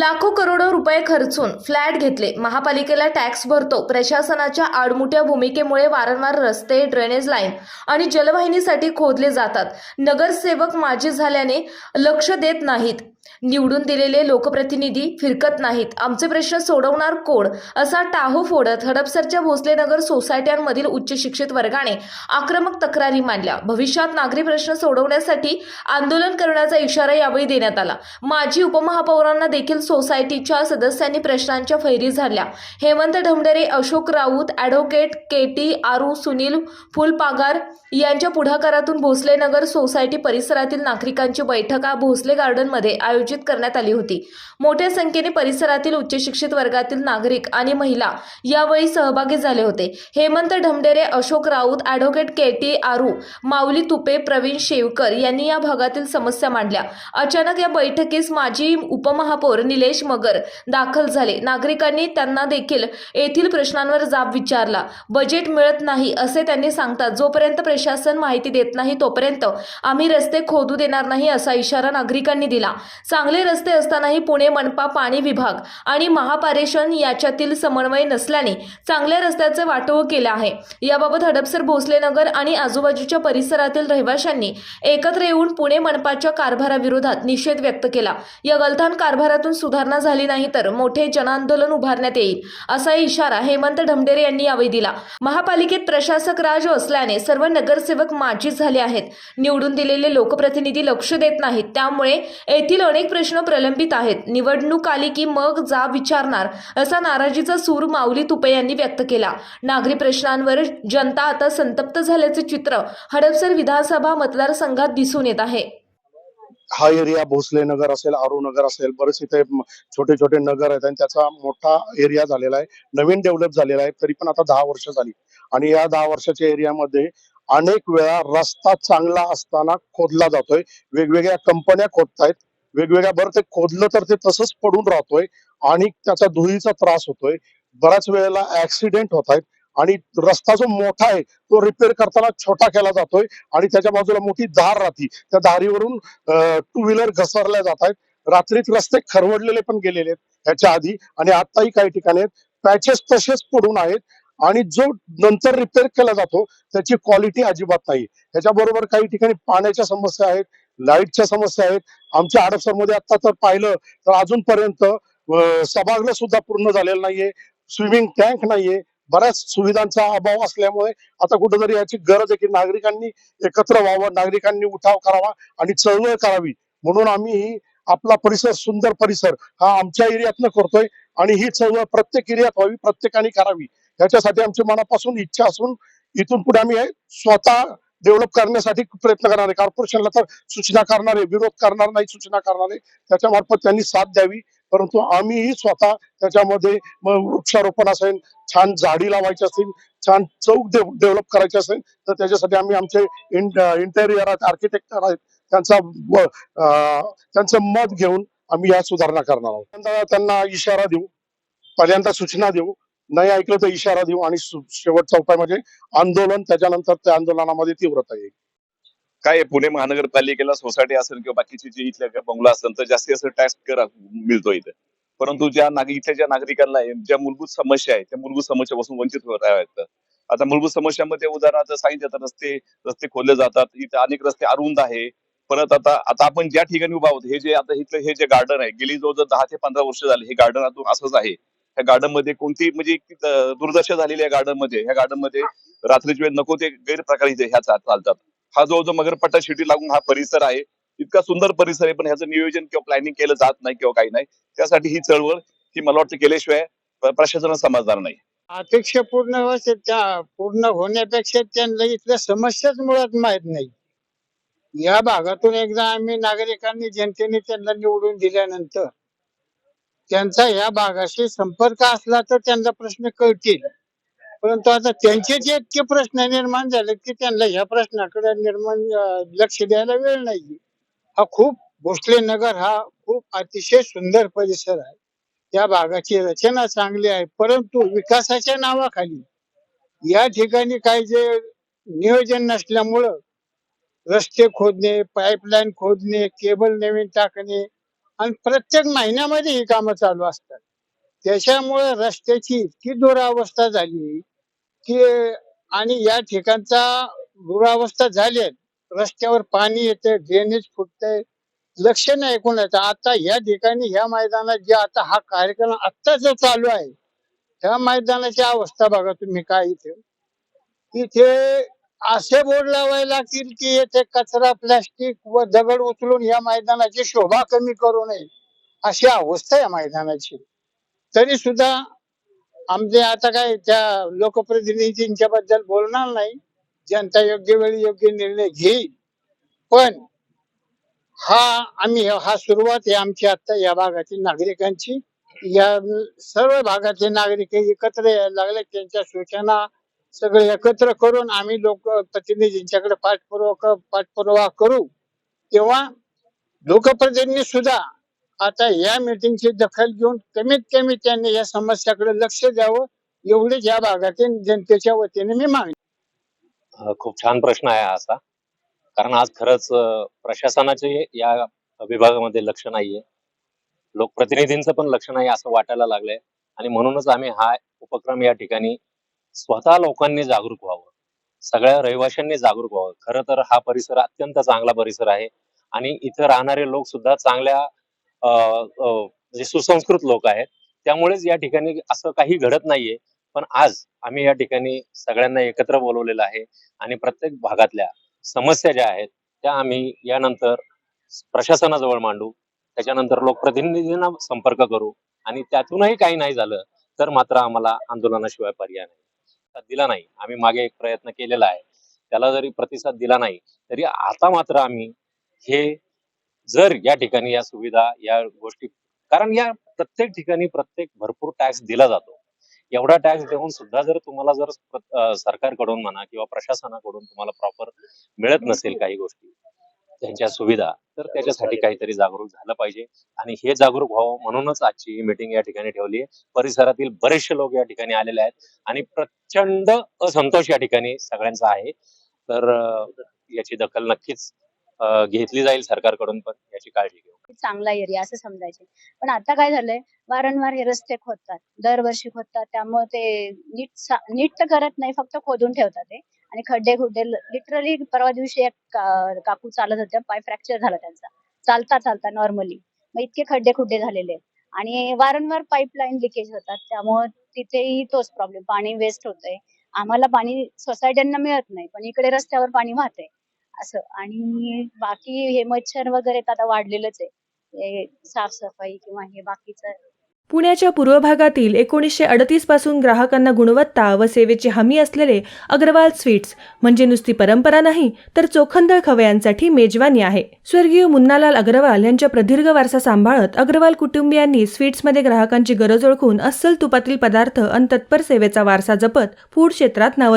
लाखो करोडो रुपये खर्चून फ्लॅट घेतले, महापालिकेला टॅक्स भरतो. प्रशासनाच्या आडमुठ्या भूमिकेमुळे वारंवार रस्ते, ड्रेनेज लाईन आणि जलवाहिनीसाठी खोदले जातात. नगरसेवक माजी झाल्याने लक्ष देत नाहीत. निवडून दिलेले लोकप्रतिनिधी फिरकत नाहीत. आमचे प्रश्न सोडवणार कोण, असा टाहो फोडत हडपसरच्या भोसलेनगर सोसायट्यांमधील उच्च शिक्षित वर्गाने आक्रमक तक्रारी मांडल्या. भविष्यात नागरी प्रश्न सोडवण्यासाठी आंदोलन करण्याचा इशारा यावेळी देण्यात आला. माजी उपमहापौरांना देखील सोसायटीच्या सदस्यांनी प्रश्नांच्या फैरी झाडल्या. Hemant Dhamdhere, Ashok Raut, advocate K T. आरू, सुनील फुलपागार यांच्या पुढाकारातून भोसलेनगर सोसायटी परिसरातील नागरिकांची बैठका भोसले गार्डनमध्ये आयोजित करण्यात आली होती. मोठ्या संख्येने परिसरातील उच्चशिक्षित वर्गातील नागरिक आणि महिला यावेळी सहभागी झाले होते. Hemant Dhamdhere, Ashok Raut, advocate K T. आरू, माऊली तुपे, प्रवीण शेवकर यांनी या भागातील समस्या मांडल्या. अचानक या बैठकीस माजी उपमहापौर निलेश मगर दाखल झाले. नागरिकांनी त्यांना देखील येथील प्रश्नांवर जाब विचारला. बजेट मिळत नाही असे त्यांनी सांगतात. जोपर्यंत प्रशासन माहिती देत नाही तोपर्यंत आम्ही रस्ते खोदू देणार नाही असा इशारा नागरिकांनी दिला. चांगले रस्ते असतानाही पुणे मनपा, पाणी विभाग आणि महापारेषण याच्यातील समन्वय नसल्याने चांगल्या रस्त्याचे वाटोळ केले आहे. याबाबत हडपसर, भोसलेनगर आणि आजूबाजूच्या परिसरातील रहिवाशांनी एकत्र येऊन पुणे मनपाच्या कारभाराविरोधात निषेध व्यक्त केला. या गलथान कारभारातून सुधारणा झाली नाही तर मोठे जनआंदोलन उभारण्यात येईल असा इशारा हेमंत ढमढेरे यांनी यावेळी दिला. महापालिकेत प्रशासक राज असल्याने सर्व नगरसेवक माजी झाले आहेत. निवडून दिलेले लोकप्रतिनिधी लक्ष देत नाहीत. त्यामुळे येथील अनेक प्रश्न प्रलंबित आहेत. निवडणूक आली की मग जाब विचारणार असा नाराजीचा सूर माऊली तुपे यांनी व्यक्त केला. नागरी प्रश्नांवर जनता आता संतप्त झाल्याचे चित्र हडपसर विधानसभा मतदारसंघात दिसून येत आहे. हा एरिया भोसले नगर असेल, आरू नगर असेल, बरेच इथे छोटे छोटे नगर आहेत आणि त्याचा मोठा एरिया झालेला आहे. नवीन डेव्हलप झालेला आहे. तरी पण आता 10 वर्ष झाली आणि या 10 वर्षाच्या एरियामध्ये अनेक वेळा रस्ता चांगला असताना खोदला जातोय. वेगवेगळ्या कंपन्या खोदतायत. वेगवेगळ्या बरं ते खोदलं तर ते तसंच पडून राहतोय आणि त्याचा धुळीचा त्रास होतोय. बऱ्याच वेळेला ऍक्सिडेंट होत आहेत आणि रस्ता जो मोठा आहे तो रिपेअर करताना छोटा केला जातोय आणि त्याच्या बाजूला मोठी धार राहती. त्या धारीवरून 2 व्हीलर घसरल्या जात आहेत. रात्रीत रस्ते खरवडलेले पण गेलेले आहेत ह्याच्या आधी आणि आताही काही ठिकाणी पॅचेस तसेच पडून आहेत आणि जो नंतर रिपेअर केला जातो त्याची क्वालिटी अजिबात नाही. ह्याच्याबरोबर काही ठिकाणी पाण्याच्या समस्या आहेत, लाईटच्या समस्या आहेत. आमच्या हडपसरमध्ये आता तर पाहिलं तर अजूनपर्यंत सभागृह सुद्धा पूर्ण झालेलं नाहीये, स्विमिंग टँक नाहीये. बऱ्याच सुविधांचा अभाव असल्यामुळे आता कुठेतरी याची गरज आहे की नागरिकांनी एकत्र व्हावं, नागरिकांनी उठाव करावा आणि चळवळ करावी. म्हणून आम्ही आपला परिसर, सुंदर परिसर हा आमच्या एरियातनं करतोय आणि ही चळवळ प्रत्येक एरियात व्हावी, प्रत्येकाने करावी. याच्यासाठी आमची मनापासून इच्छा असून इथून पुढे आम्ही स्वतः डेव्हलप करण्यासाठी प्रयत्न करणार आहे. कॉर्पोरेशनला तर सूचना करणार आहे, विरोध करणार नाही, सूचना करणार आहे. त्याच्या मार्फत त्यांनी साथ द्यावी. परंतु आम्हीही स्वतः त्याच्यामध्ये वृक्षारोपण असेल, छान झाडी लावायची असेल, छान चौक डेव्हलप करायचे असेल तर त्याच्यासाठी आम्ही आमचे इंटेरियर आर्किटेक्टर आहेत त्यांचं मत घेऊन आम्ही या सुधारणा करणार आहोत. त्यांना इशारा देऊ, पहिल्यांदा सूचना देऊ, नाही ऐकलं तर इशारा देऊ आणि शेवटचा उपाय म्हणजे आंदोलन. त्याच्यानंतर त्या आंदोलनामध्ये तीव्रता येईल. काय पुणे महानगरपालिकेला सोसायटी असेल किंवा बाकीचे जे इथल्या बंगला असेल तर जास्तीत जास्त टॅक्स मिळतो इथे. परंतु इथल्या ज्या नागरिकांना ज्या मूलभूत समस्या आहेत त्या मूलभूत समस्यापासून वंचित राहावं. आता मूलभूत समस्यामध्ये उदाहरणार्थ सांगितलं तर रस्ते खोदले जातात. इथे अनेक रस्ते अरुंद आहे. परत आता आपण ज्या ठिकाणी उभा आहोत हे जे आता इथलं हे जे गार्डन आहे, गेली जवळजवळ 10 ते 15 वर्ष झाले हे गार्डन अजून असंच आहे. ह्या गार्डन मध्ये कोणती म्हणजे दुर्दशा झालेली आहे गार्डन मध्ये. ह्या गार्डन मध्ये रात्रीच्या वेळेस नको ते गैरप्रकार इथे ह्या चालतात. हा जो मगरपट्टा शिटी लागून हा परिसर आहे, इतका सुंदर परिसर आहे, पण ह्याचं नियोजन किंवा प्लॅनिंग केलं जात नाही किंवा काही नाही. त्यासाठी ही चळवळ ही मला वाटतं केल्याशिवाय प्रशासनाला समजणार नाही. अपेक्षा पूर्ण होण्यापेक्षा त्यांना इथल्या समस्याच मुळात माहित नाही. या भागातून एकदा आम्ही नागरिकांनी, जनतेने त्यांना निवडून दिल्यानंतर त्यांचा या भागाशी संपर्क असला तर त्यांना प्रश्न कळतील. परंतु आता त्यांचे जे इतके प्रश्न निर्माण झाले की त्यांना ह्या प्रश्नाकडे लक्ष द्यायला वेळ नाही. भोसले नगर हा खूप अतिशय सुंदर परिसर आहे. त्या भागाची रचना चांगली आहे, परंतु विकासाच्या नावाखाली या ठिकाणी काही जे नियोजन नसल्यामुळं रस्ते खोदणे, पाईपलाईन खोदणे, केबल नवीन टाकणे आणि प्रत्येक महिन्यामध्ये ही कामं चालू असतात. त्याच्यामुळे रस्त्याची इतकी दुरावस्था झाली की आणि या ठिकाणचा दुरावस्था झाली आहे. रस्त्यावर पाणी येते, ड्रेनेज फुटतंय, लक्ष नाही कोणाचं. आता या ठिकाणी ह्या मैदानात जे आता हा कार्यक्रम आत्ता जो चालू आहे, त्या मैदानाची अवस्था बघा तुम्ही काय इथे. इथे असे बोर्ड लावायला लागतील की येथे कचरा, प्लास्टिक व दगड उचलून या मैदानाची शोभा कमी करू नये, अशी अवस्था आहे मैदानाची. तरी सुद्धा आमचे आता काय त्या लोकप्रतिनिधींच्या बद्दल बोलणार नाही. जनता योग्य वेळी योग्य निर्णय घेईल. पण हा सुरुवात आहे आमची आता या भागातील नागरिकांची. या सर्व भागाचे नागरिक एकत्र यायला लागले. त्यांच्या सूचना सगळे एकत्र करून आम्ही लोकप्रतिनिधींच्याकडे पाठपुरावा करू. तेव्हा लोकप्रतिनिधी सुद्धा आता या मीटिंगची दखल घेऊन कमीत कमी त्यांनी या समस्याकडे लक्ष द्यावं, एवढीच या भागातील जनतेच्या वतीने मी मागणी. खूप छान प्रश्न आहे हा असा. कारण आज खरंच प्रशासनाचे या विभागामध्ये लक्ष नाहीये, लोकप्रतिनिधींचं पण लक्ष नाही असं वाटायला लागलंय. आणि म्हणूनच आम्ही हा उपक्रम या ठिकाणी स्वतः लोकांनी जागरूक व्हावं, सगळ्या रहिवाशांनी जागरूक व्हावं. खरं तर हा परिसर अत्यंत चांगला परिसर आहे आणि इथं राहणारे लोक सुद्धा चांगल्या म्हणजे सुसंस्कृत लोक आहेत. त्यामुळेच या ठिकाणी असं काही घडत नाहीये. पण आज आम्ही या ठिकाणी सगळ्यांना एकत्र बोलवलेलं आहे आणि प्रत्येक भागातल्या समस्या ज्या आहेत त्या आम्ही यानंतर प्रशासनाजवळ मांडू. त्याच्यानंतर लोकप्रतिनिधींना संपर्क करू आणि त्यातूनही काही नाही झालं तर मात्र आम्हाला आंदोलनाशिवाय पर्याय नाही. दिला नाही, आम्ही मागे एक प्रयत्न केलेला आहे, त्याला जरी प्रतिसाद दिला नाही तरी आता मात्र आम्ही हे जर या ठिकाणी या सुविधा या गोष्टी, कारण या प्रत्येक ठिकाणी प्रत्येक भरपूर टॅक्स दिला जातो. एवढा टॅक्स देऊन सुद्धा जर तुम्हाला जर सरकारकडून म्हणा किंवा प्रशासनाकडून तुम्हाला प्रॉपर मिळत नसेल काही गोष्टी त्यांच्या सुविधा, तर त्याच्यासाठी काहीतरी जागरूक झालं पाहिजे. आणि हे जागरूक व्हावं म्हणूनच आजची ही मीटिंग या ठिकाणी ठेवली आहे. परिसरातील बरेचसे लोक या ठिकाणी आलेले आहेत आणि प्रचंड असंतोष या ठिकाणी सगळ्यांचा आहे. तर याची दखल नक्कीच घेतली जाईल सरकारकडून, पण याची काळजी घेऊ. चांगला एरिया असं समजायचे. पण आता काय झालंय, वारंवार हे रस्ते खोदतात, दरवर्षी खोदतात. त्यामुळे ते नीट तर करत नाही, फक्त खोदून ठेवतात ते. आणि खड्डे लिटरली परवा दिवशी एक काकू चालत होत्या, पाय फ्रॅक्चर झाला त्यांचा चालता नॉर्मली. मग इतके खड्डे झालेले आहेत. आणि वारंवार पाईपलाईन लिकेज होतात. त्यामुळे तिथेही तोच प्रॉब्लेम, पाणी वेस्ट होतंय. आम्हाला पाणी सोसायट्यांना मिळत नाही, पण इकडे रस्त्यावर पाणी वाहतंय असं. आणि बाकी हे मच्छर वगैरे तर आता वाढलेलंच आहे. हे साफसफाई किंवा हे बाकीचं. पुण्याच्या पूर्व भागातील 1938 पासून ग्राहकांना गुणवत्ता व सेवेची हमी असलेले अग्रवाल स्वीट्स म्हणजे नुसती परंपरा नाही तर चोखंदळ खवयांसाठी मेजवानी आहे. स्वर्गीय मुन्नालाल अग्रवाल यांच्या प्रदीर्घ वारसा सांभाळत अग्रवाल कुटुंबियांनी स्वीट्समध्ये ग्राहकांची गरज ओळखून अस्सल तुपातील पदार्थ आणि तत्पर सेवेचा वारसा जपत फूड क्षेत्रात नाव